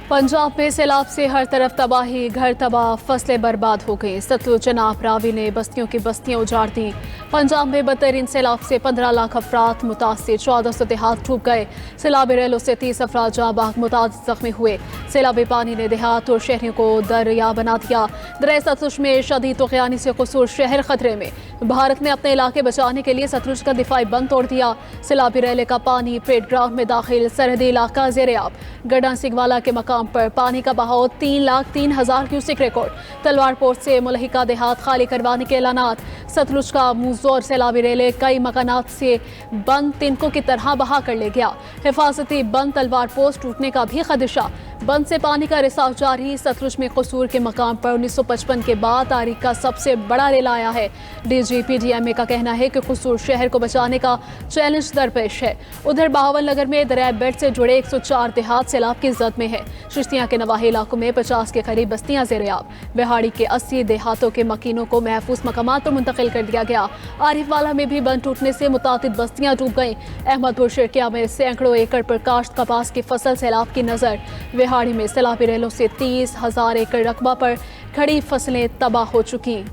पंजाब में सैलाब से हर तरफ तबाही, घर तबाह, फसलें बर्बाद हो गई। सतलुज चनाब रावी ने बस्तियों की बस्तियां उजाड़ दी। पंजाब में बदतरीन सैलाब से 15 लाख अफराद मुतासिर, 1400 देहात डूब गए। सैलाबी रेलों से 30 अफराद जाँ बाग, मुताद जख्मी हुए। सैलाबी पानी ने देहात और शहरों को दरिया बना दिया। दरिया सतलुज में शदीद तूफ़ानी से कसूर शहर खतरे में। भारत ने अपने इलाके बचाने के लिए सतलुज का दिफाई बंद तोड़ दिया। सैलाबी रेले का पानी परेड ग्राउंड में दाखिल, सरहदी इलाका ज़ेर-ए-आब। गढ़ा सिंगवाला के मकाम पर पानी का बहाव 3,03,000 क्यूसेक रिकॉर्ड। तलवार पोर्ट से मुलहिका देहात खाली करवाने के ऐलानात। सतलुज का मुंहजोर सैलाबी रेले कई मकानात से बंद तिनकों की तरह बहा कर ले गया। हिफाजती बंद तलवार पोस्ट टूटने का भी खदशा। बंद से पानी का रिसाव जारी। सतलुज में कसूर के मकाम पर 1955 के बाद तारीख का सबसे बड़ा रेल आया है। DGPDMA का कहना है कि कसूर शहर को बचाने का चैलेंज दरपेश है। उधर बहावल नगर में दरिया बेड से जुड़े 104 देहात सैलाब की जद में है। चिश्तियां के नवाही इलाकों में 50 के करीब बस्तियां ज़ेर-ए-आब। बिहाड़ी के 80 देहातों के मकीनों को महफूज मकामात पर मुंतकिल कर दिया गया। आरिफवाला में भी बंद टूटने से मुतादिद बस्तियां डूब गईं। अहमदपुर शिरकिया में सैकड़ों एकड़ पर काश्त कपास की फसल सैलाब की नजर। बिहाड़ी में सैलाबी रेलों से 30,000 एकड़ रकबा पर खड़ी फसलें तबाह हो चुकी।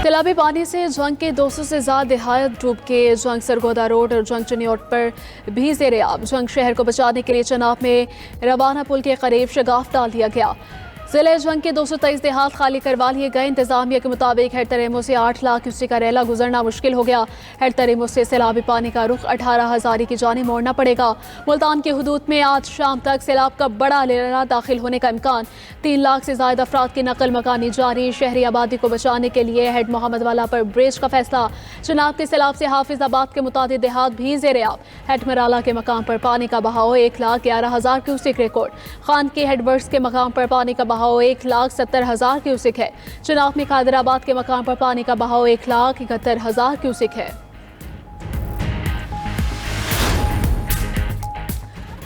सैलाबी पानी से जंग के 200 से ज्यादा देहात डूब के। जंग सरगोदा रोड और जंग चनियोट पर भी ज़ेर-ए-आब। जंग शहर को बचाने के लिए चनाब में रवाना पुल के करीब शगाफ डाल दिया गया। जिले जंग के 223 देहात खाली करवा लिए गए। इंतजामिया के मुताबिक हेड तरेमो से 8 लाख क्यूसेक का रेला गुजरना मुश्किल हो गया। हेड तरेमो से सैलाबी पानी का रुख 18,000 की जाने मोड़ना पड़ेगा। मुल्तान के हुदूद में आज शाम तक सैलाब का बड़ा रेला दाखिल होने का इम्कान। 3 लाख से ज्यादा अफराद की नकल मकानी जारी। शहरी आबादी को बचाने के लिए हेड मोहम्मद वाला पर ब्रिज का फैसला। चनाब के सैलाब से हाफिजाबाद के मुतादिद देहात भी ज़ेर-ए-आब। हेड मराला के मकाम पर पानी का बहाव 1,11,000 क्यूसेक रिकॉर्ड। खान के हेडवर्ड्स के मकाम पर पानी का बहाव 1,70,000 क्यूसेक है। चनाब में कादराबाद के मकाम पर पानी का बहाव 1,71,000 क्यूसेक है।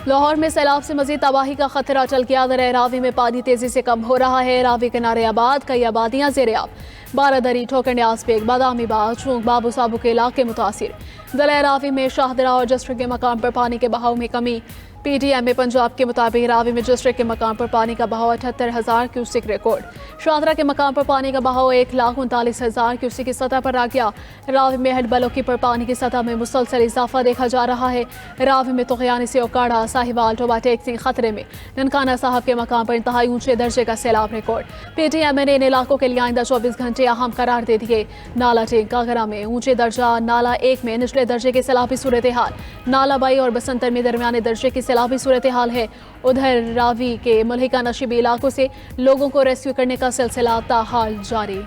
लाहौर में सैलाब से मजीद तबाही का खतरा टल गया। दरिया रावी में पानी तेजी से कम हो रहा है। रावी किनारे आबाद कई आबादियां ज़ेर-ए-आब। बारादरी, ठोकर न्याज बेग, बादामी बाग, चूंक, बाबू साबू के इलाके मुतासिर। दरिया रावी में शाहदरा और जस्टर के मकाम पर पानी के बहाव में कमी। PTMA पंजाब के मुताबिक रावी में जस्टर के मकाम पर पानी का बहाव 78,000 क्यूसेक रिकॉर्ड। शाहदरा के मकाम पर पानी का बहाव 1,39,000 क्यूसेक की सतह पर आ गया। रावी में हेड बलोकी पर पानी की सतह में मुसलसल इजाफा देखा जा रहा है। रावी में तुगयानी से ओकाड़ा, साहिवाल, टोबाटेक सिंह खतरे में। ननकाना साहब के मकाम पर इंतहाई ऊंचे दर्जे का सैलाब रिकॉर्ड। PTMA ने इन इलाकों के लिए आइंदा 24 घंटे अहम करार दे दिए। नाला टेक कागरा में ऊंचे दर्जा, नाला 1 में निचले दर्जे की सैलाबी सूरत हाल। नाला बाई और बसंतर में दरमियाने दर्जे की सैलाबी सूरत हाल है। उधर रावी के मुल्हिका नशीबी इलाकों से लोगों को रेस्क्यू करने का सिलसिला ताहाल जारी।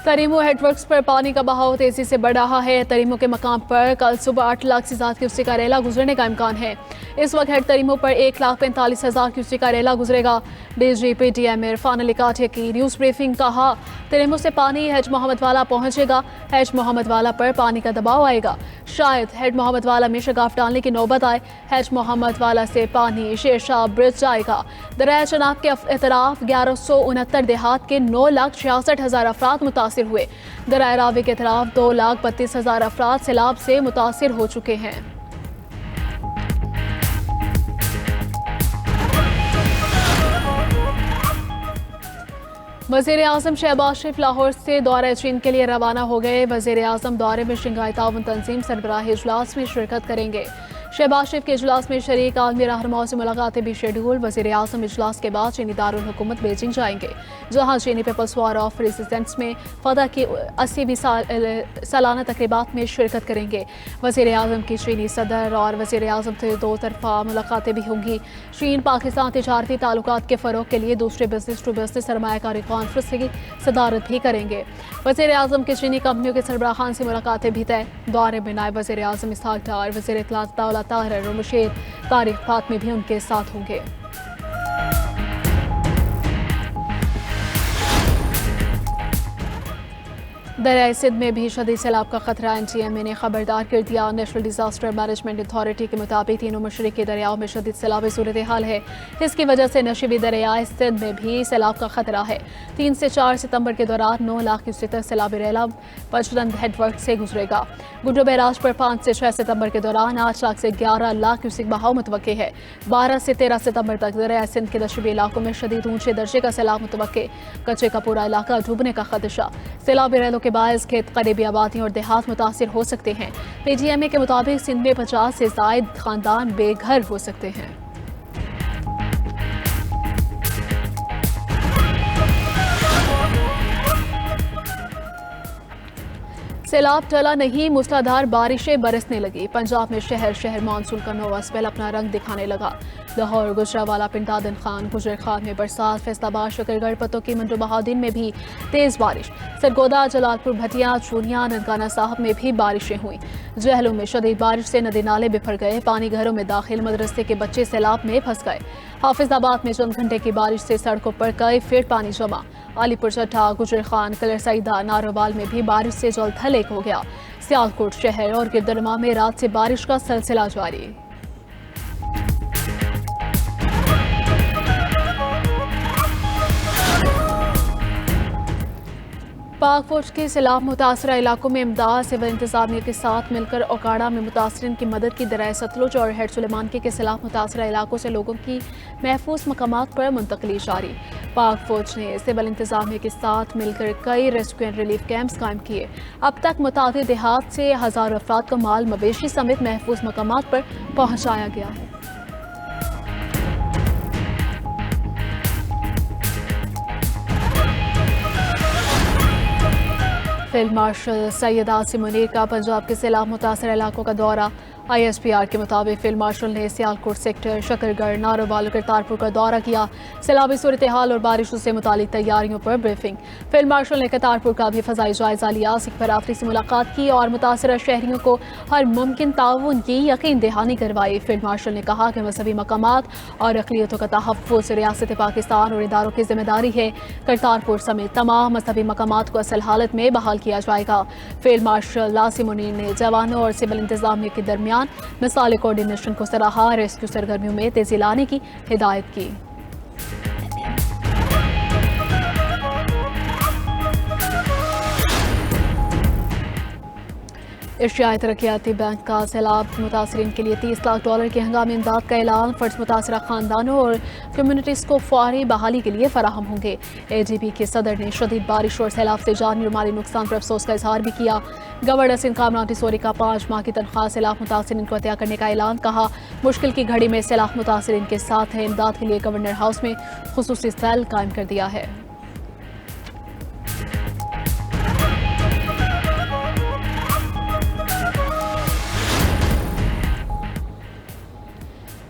तरीमो हेडवर्क्स पर पानी का बहाव तेजी से बढ़ रहा है। तरीमो के मकाम पर कल सुबह 8 लाख से ज्यादा क्यूसेक का रेला गुजरने का इम्कान है। इस वक्त हेड तरीमो पर 1,45,000 क्यूसेक का रेला गुजरेगा। DGPDMA इरफान अली काठिया की न्यूज ब्रीफिंग। कहा, तरीमो से पानी हेज मोहम्मद वाला पहुंचेगा। हेज मोहम्मद वाला पर पानी का दबाव आएगा। शायद हेड मोहम्मद वाला में शगाफ डालने की नौबत आए। हेज मोहम्मद वाला से पानी शेरशाह ब्रिज जाएगा। दरिया चनाब के अतराफ 1169 देहात के 9,66,000 अफराद मुतासिर हुए। दरिया रावी के तरफ 2,32,000 अफराद सैलाब से मुतासिर हो चुके हैं। वज़ीर आज़म शहबाज शरीफ लाहौर से दौरे चीन के लिए रवाना हो गए। वज़ीर आज़म दौरे में शंघाई ताउन तंजीम सरबराह इजलास में शिरकत करेंगे। शहबाज शरीफ के इजलास में शरीक आलमी रहनुमाओं से मुलाकातें भी शेड्यूल। वज़ीर आज़म इजलास के बाद चीनी दारुल हुकूमत बीजिंग जाएंगे, जहाँ चीनी पीपल्स वॉर ऑफ रेजिस्टेंस में फतह की 80वीं सालाना तकरीबात में शिरकत करेंगे। वज़ीर आज़म की चीनी सदर और वज़ीर आज़म से 2 तरफा मुलाकातें भी होंगी। चीन पाकिस्तान तिजारती ताल्लुकात के फ़रोग के लिए दूसरे बिजनेस टू बिजनेस सरमायाकारी कॉन्फ्रेंस की सदारत भी करेंगे। वज़ीर आज़म की चीनी कंपनियों के सरबराहान से मुलाकातें भी तय। दौरे में नायब वज़ीर आज़म इसहाक डार, वज़ीर इत्तलात दौलत ताहिर और मुशीर तारिक फातमी भी उनके साथ होंगे। दरियाई सिंध में भी शदीद सैलाब का खतरा। NTMA ने खबरदार कर दिया। नेशनल डिजास्टर मैनेजमेंट अथॉरिटी के मुताबिक तीनों मशरक़ी दरियाओं में शदीद सैलाबी सूरत हाल है। इसकी वजह से नशीबी दरियाई सिंध में भी सैलाब का खतरा है। 3 से 4 सितंबर के दौरान 9 लाख क्यूसेक तक सैलाबी रैला पचदन हेडवर्क से गुजरेगा। गुड्डो बैराज पर 5 से 6 सितंबर के दौरान 8 लाख से 11 लाख क्यूसेक बहाव मुतवक्के है। 12 से 13 सितंबर तक दरियाई सिंध के नशीबी इलाकों में शदीद ऊंचे दर्जे का सैलाब मुतवक्के। कच्चे का पूरा इलाका डूबने का खदशा। सैलाबी रैलों के बायस खेत करीबी आबादियों और देहात मुतासिर हो सकते हैं। PGMA के मुताबिक सिंध में 50 से ज़ायद खानदान बेघर हो सकते हैं। सैलाब टला नहीं, मूसलाधार बारिशें बरसने लगी। पंजाब में शहर शहर मानसून का नौवा स्पेल अपना रंग दिखाने लगा। लाहौर, गुजरावाला, पिंडादन खान, गुजर खान में बरसात, फैसलाबाद, शकरगढ़, पतों मंडो बहादुर में भी तेज बारिश। सरगोदा, जलालपुर, भटिया, चूनिया, ननकाना साहब में भी बारिशें हुई। जहलों में शदीद बारिश से नदी नाले बिफर गए। पानी घरों में दाखिल, मदरसे के बच्चे सैलाब में फंस गए। हाफिजाबाद में चंद घंटे की बारिश से सड़कों पर कई फीट पानी जमा। अलीपुर चट्टा, गुजर खान, कलर सईदा, नारोवाल में भी बारिश से जल थल एक हो गया। सियालकोट शहर और गिरदरमा में रात से बारिश का सिलसिला जारी। पाक फौज के सैलाब मुतासरा इलाकों में इमदाद सिविल इंतजामिया के साथ मिलकर ओकाड़ा में मुतासरीन की मदद की। दरियाए सतलुज और हेड सुलेमानके के सैलाब मुतासरा इलाकों से लोगों की महफूज मकामात पर मुंतकली जारी। पाक फौज ने सिविल इंतजामिया के साथ मिलकर कई रेस्क्यू एंड रिलीफ कैंप्स कायम किए। अब तक मुतादिद देहात से हज़ारों अफराद का माल मवेशी समेत महफूज मकामात पर पहुँचाया गया है। फील्ड मार्शल सैयद आसिम मुनीर का पंजाब के सैलाब मुतासर इलाकों का दौरा। ISPR के मुताबिक फील्ड मार्शल ने सियालकोट सेक्टर, शकरगढ़, नारोवाल, करतारपुर का दौरा किया। सैलाबी सूरत हाल और बारिशों से मुतालिक तैयारियों पर ब्रीफिंग। फील्ड मार्शल ने करतारपुर का भी फजाई जायजा लिया। सिख बरादरी से मुलाकात की और मुतासरा शहरियों को हर मुमकिन ताउन की यकीन दहानी करवाई। फील्ड मार्शल ने कहा कि मजहबी मकामात और अक़लियतों का तहफ़्फ़ुज़ रियासत पाकिस्तान और इदारों की जिम्मेदारी है। करतारपुर समेत तमाम मजहबी मकामात को असल हालत में बहाल किया जाएगा। फील्ड मार्शल आसिम मुनीर ने जवानों और सिविल इंतजामिया के दरमियान मिसाल कोऑर्डिनेशन को सराहा। रेस्क्यू सरगर्मियों में तेजी लाने की हिदायत की। एशियाई तरक्याती बैंक का सैलाब मुतासरीन के लिए $30 लाख की हंगामी इमदाद का ऐलान। फर्ज मुतासरा खानदानों और कम्युनिटीज़ को फौरी बहाली के लिए फराहम होंगे। AGP के सदर ने शदीद बारिश और सैलाब से जानी और माली नुकसान पर अफसोस का इजहार भी किया। गवर्नर सिंध कामरान टिसोरी का 5 माह की तनख्वाह सैलाब मुतासरीन को अता करने का ऐलान। कहा, मुश्किल की घड़ी में सैलाब मुतासरीन के साथ है। इमदाद के लिए गवर्नर हाउस में खुसूसी सेल कायम कर दिया है।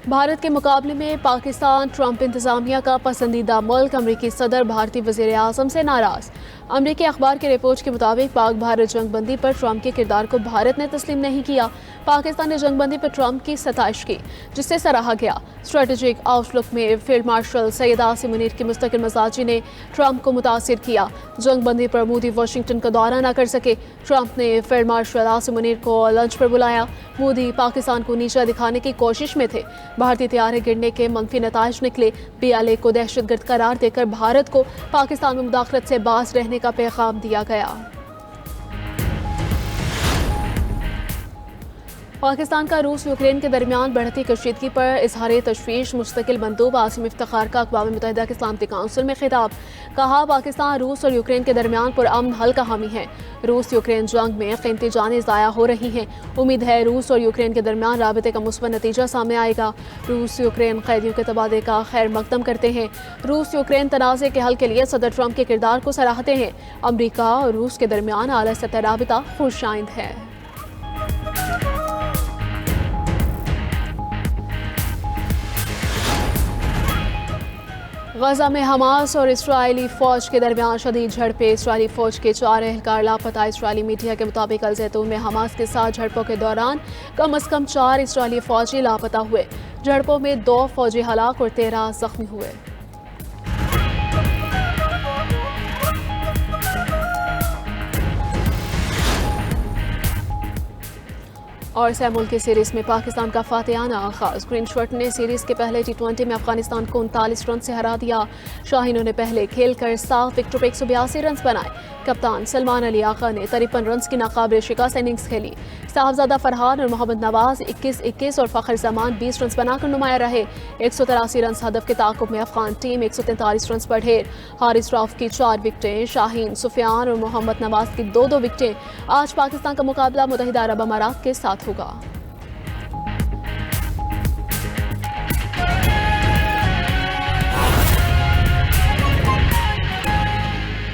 भारत के मुकाबले में पाकिस्तान ट्रंप इंतजामिया का पसंदीदा मुल्क। अमरीकी सदर भारतीय वज़ीर आज़म से नाराज़। अमरीकी अखबार के रिपोर्ट के मुताबिक पाक भारत जंगबंदी पर ट्रंप के किरदार को भारत ने तस्लीम नहीं किया। पाकिस्तान ने जंगबंदी पर ट्रंप की सताइश की, जिससे सराहा गया। स्ट्रेटेजिक आउटलुक में फील्ड मार्शल सैयद आसिम मुनीर की मुस्तकिल मजाजी ने ट्रंप को मुतासिर किया। जंगबंदी पर मोदी वाशिंगटन का दौरा न कर सके। ट्रंप ने फील्ड मार्शल आसिम मुनीर को लंच पर बुलाया। मोदी पाकिस्तान को नीचा दिखाने की कोशिश में थे। भारतीय तैयारे गिरने के मनफी नताइज निकले। PLA को दहशतगर्द करार देकर भारत को पाकिस्तान में मुदाखलत से बाज रहने का पैगाम दिया गया। पाकिस्तान का रूस यूक्रेन के दरमियान बढ़ती कशीदगी पर इजहार तशवीश। मुस्तकिल मंदूब आसिम इफ्तिखार का अक़वाम मुत्तहिदा की सलामती काउंसिल में खिताब। कहा, पाकिस्तान रूस और यूक्रेन के दरमियान पुरअमन हल का हामी है। रूस यूक्रेन जंग में कीमती जानें ज़ाया हो रही हैं। उम्मीद है रूस और यूक्रेन के दरमियान राबते का मुस्बत नतीजा सामने आएगा। रूस यूक्रेन कैदियों के तबादले का खैर मकदम करते हैं। रूस यूक्रेन तनाज़े के हल के लिए सदर ट्रंप के किरदार को सराहते हैं। अमरीका और रूस के दरमियान आला सतह राबता खुशाइंद है। गजा में हमास और इस्राएली फ़ौज के दरमियान शदीद झड़पें। इस्राएली फ़ौज के 4 एहलकार लापता। इस्राएली मीडिया के मुताबिक अल जैतून में हमास के साथ झड़पों के दौरान कम अज़ कम 4 इस्राएली फ़ौजी लापता हुए। झड़पों में 2 फ़ौजी हलाक और 13 जख्मी हुए। और सैमुल की सीरीज में पाकिस्तान का फातिहाना आगाज। ग्रीन शर्ट ने सीरीज के पहले T20 में अफगानिस्तान को 39 रन से हरा दिया। शाहीनों ने पहले खेलकर 7 विकेटों पर 182 रन बनाए। कप्तान सलमान अली आगा ने 53 रन की नाकाबिल शिकस्त इनिंग्स खेली। साहबजादा फरहान और मोहम्मद नवाज 21-21 और फखर जमान 20 रन बनाकर नुमाया रहे। 183 रन हदफ के ताकुब में अफगान टीम 143 रन पर ढेर। हारिस रऊफ की 4 विकेटें, शाहीन, सुफियान और मोहम्मद नवाज की 2-2 विकेटें। आज पाकिस्तान का मुकाबला मुत्तहिदा अरब अमारात के साथ होगा।